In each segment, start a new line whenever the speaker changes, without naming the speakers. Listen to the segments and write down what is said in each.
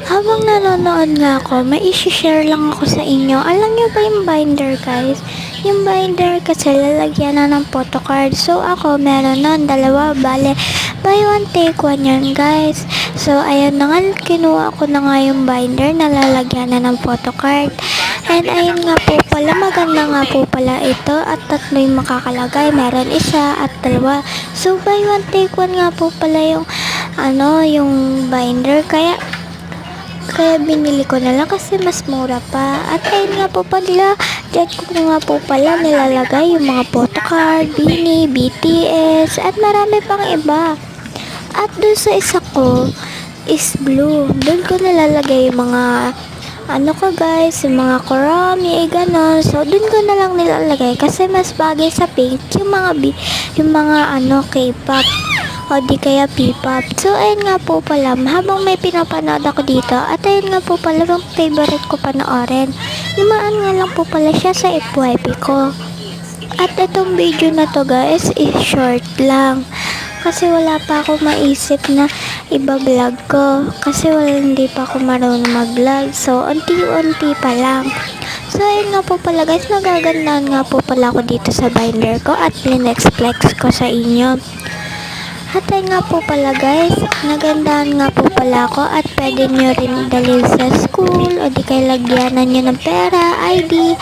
Habang nanonood nga ako, may isi-share lang ako sa inyo. Alam nyo ba yung binder, guys? Yung binder kasi lalagyan na ng photocard. So ako, meron nun, dalawa, bale, buy one take one yan, guys. So ayun na nga, kinuha ko na nga yung binder na lalagyan na ng photocard. And ayun nga po pala, maganda nga po pala ito at tatlo yung makakalagay. Meron isa at dalawa. So buy one take one nga po pala yung yung binder. Kaya binili ko na lang kasi mas mura pa. At ayun nga po pala, dyan ko nga po pala nilalagay yung mga photocard, Beanie, BTS, at marami pang iba. At dun sa isa ko is blue. Dun ko nilalagay yung mga guys, yung mga Kurami, ganon. So, dun ko na lang nilalagay kasi mas bagay sa pink yung mga K-pop o di kaya P-pop. So, ayun nga po pala, habang may pinapanood ako dito, at ayun nga po pala, yung favorite ko panoorin. Lumaan nga lang po pala siya sa FYP ko. At itong video na to guys, is short lang. Kasi wala pa ako maisip na iba-vlog ko. Kasi hindi pa ako marunong mag-vlog. So, unti-unti pa lang. So, ayun nga po pala guys, nagagandaan nga po pala ako dito sa binder ko at linex-flex ko sa inyo. At ayun nga po pala guys, nagandaan nga po pala ako at pwede nyo rin dalhin sa school o di kaya lagyanan nyo ng pera, ID.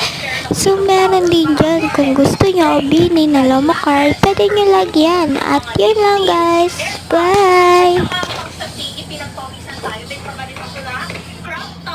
So, meron din dyan. Kung gusto nyo o Beanie na Lomo card, pwede nyo lagyan. At yun lang guys. Bye!